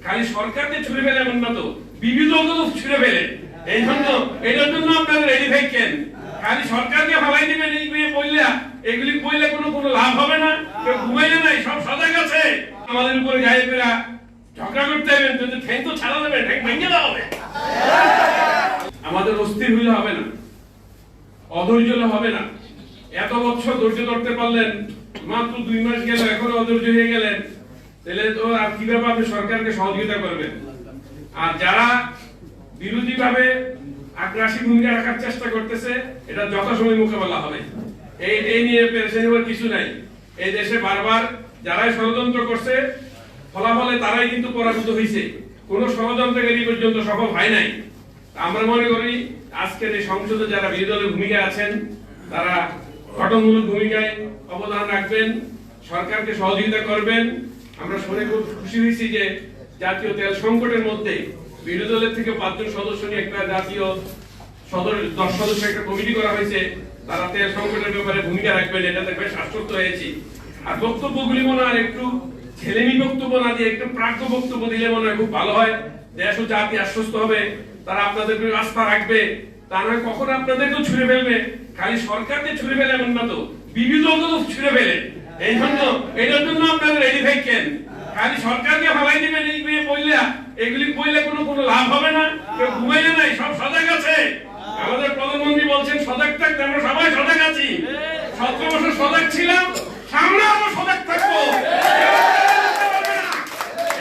খালি সরকারকে ছুড়ে ফেলে এমন না তো, বিবিধ দল ছুড়ে ফেলে। এটার জন্য আপনারা রেডি থাকেন। খালি সরকারকে ভালাই দিবেন এই বললে, এগুলি বললে কোনো লাভ হবে না। কেউ ঘুমাইলে নাই, সব সজাগ আছে। আমাদের উপরে গায়ে ফেরা ঝগড়া করতে হবে, কিন্তু ঠ্যাং তো ছাড়া দেবে, ঠ্যাং ভেঙে দেওয়া হবে। আমাদের অস্থির হইলে হবে না, অধৈর্য হলে হবে না। এত বছর ধৈর্য ধরতে পারলেন, মাত্র 2 মাস গেল, এখন অধৈর্য হয়ে গেলেন, তাহলে তো আর কিভাবে আপনি সরকারকে সহযোগিতা করবেন? আর যারা বিরোধী ভাবে আগ্রাসী ভূমিকা রাখার চেষ্টা করতেছে, এটা যথাসময় মোকাবেলা হবে। এই নিয়ে পেরেশানি হওয়ার কিছু নাই। এই দেশে বারবার যারাই ষড়যন্ত্র করছে, ফলাফলে তারাই কিন্তু পরাজিত হয়েছে। কোন ষড়যন্ত্রকারী পর্যন্ত সফল হয় নাই। আমরা মনে করি আজকের এই সংসদে যারা বিরোধী দলের ভূমিকা আছেন, তারা গঠনমূলক ভূমিকায় অবদান রাখবেন, সরকারকে সহযোগিতা করবেন। আমরা শুনে খুব খুশি হয়েছি যে জাতীয় তেল সংকটের মধ্যে বিরোধী দলের থেকে 5 জন সদস্য নিয়ে একটা জাতীয় 10 সদস্য একটা কমিটি করা হয়েছে। তারা তেল সংকটের ব্যাপারে ভূমিকা রাখবেন, এটাতে বেশ আশ্বস্ত হয়েছি। আর বক্তব্যগুলি মনে হয় একটু ছেলেমি বক্তব্য না দিয়ে একটু প্রাজ্ঞ বক্তব্য দিলে মনে হয় খুব ভালো হয়। দেশ ও জাতি আশ্বস্ত হবে, তারা আপনাদের উপরে আস্থা রাখবে। তা না কখন আপনাদেরকেও ছুড়ে ফেলবে। খালি সরকারকে ছুড়ে ফেলে এমন না তো, বিবিধ দল ছুড়ে ফেলে। এটার জন্য আপনারা রেডি থাকেন। খালি সরকারকে ভালাই দিবেন এই বললে, এগুলি বললে কোনো লাভ হবে না। কেউ ঘুমাইলে নাই, সব সজাগ আছে। আমাদের প্রধানমন্ত্রী বলছেন সজাগ থাকতে, আমরা সবাই সজাগ আছি। 17 বছর সজাগ ছিলাম, সামনে আমরা সজাগ থাকবো।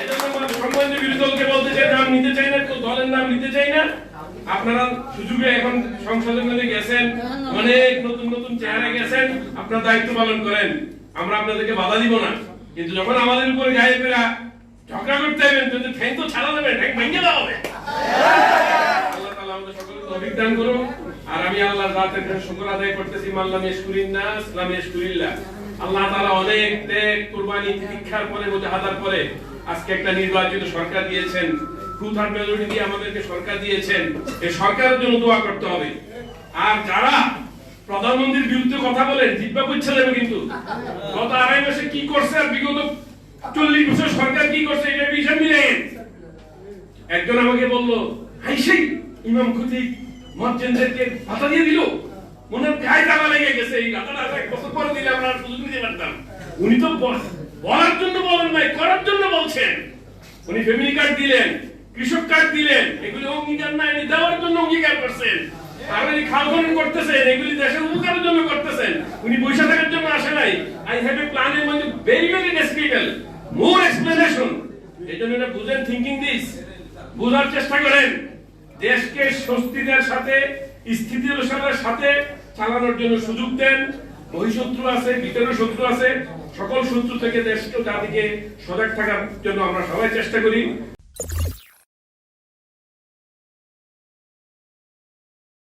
এই জন্য সম্মানীয় বিরোধী দলকে বলতে চাই, নাম নিতে চাই না, দলের নাম নিতে চাই না। আপনারা সুযোগে এখন সংসদের মধ্যে গেছেন, অনেক নতুন চেহারা গেছেন, আপনার দায়িত্ব পালন করেন। আমরা আপনাদেরকে বাধা দিব না, কিন্তু যখন আমাদের উপরে গায়ে ফেরা ঝগড়া করতে হবে, কিন্তু ঠ্যাং তো ছাড়া দেবে, ঠ্যাং ভেঙে দেওয়া হবে। আল্লাহ তাআলা আমাদের সকলকে তৌফিক দান করুন। আর আমি আল্লাহর জাতের কাছে শুকর আদায় করতেছি, মাল্লাম ইয়াশকুরিন নাস লাম ইয়াশকুরিল্লাহ। আল্লাহ তাআলা অনেক ত্যাগ, কুরবানি, তিতিক্ষার পরে, মুজাহাদার পরে আজকে একটা নির্বাচিত সরকার দিয়েছেন। 2/3 মেজরিটি দিয়ে আমাদেরকে সরকার দিয়েছেন। এই সরকারের জন্য দোয়া করতে হবে। আর যারা প্রধানমন্ত্রীর বিরুদ্ধে কথা বলেন, জিব্বা পুচ্ছা দেবে কিন্তু। গত 2.5 মাসে কি করছে আর বিগত 40 বছর সরকার কি করছে, এটা হিসাব মিলেন। একজন আমাকে বলল, হাইসেই ইমাম খতিব মুয়াজ্জিনদেরকে ভাতা দিয়ে দিল, মনে গায়ে দাবা লেগে গেছে। এই কথাটা 1 বছর পরে দিলে আমরা সুযোগ নিতে পারতাম। উনি তো বলার জন্য বলেন নাই, করার জন্য বলছেন। উনি ফ্যামিলি কার্ড দিলেন, কৃষক কার্ড দিলেন, এগুলি অঙ্গীকার না, এনে দেওয়ার জন্য অঙ্গীকার করছেন। আর উনি খাল খনন করতেছেন, এগুলি দেশের উপকারের জন্য করতেছেন। উনি পয়সা থাকার জন্য আসে নাই। আই হ্যাভ এ প্ল্যান এর মধ্যে ভেরি ডেসক্রিপটিভ, মোর এক্সপ্লেনেশন। এই জন্য এটা বুঝেন, থিঙ্কিং দিস, বোঝার চেষ্টা করেন। দেশকে স্বস্তিদের সাথে, স্থিতিশীলতার সাথে চালানোর জন্য সুযোগ দেন। বহিঃশত্রু আছে, ভিতরের শত্রু আছে, সকল শত্রু থেকে দেশকে, জাতিকে সজাগ থাকার জন্য আমরা সবাই চেষ্টা করি।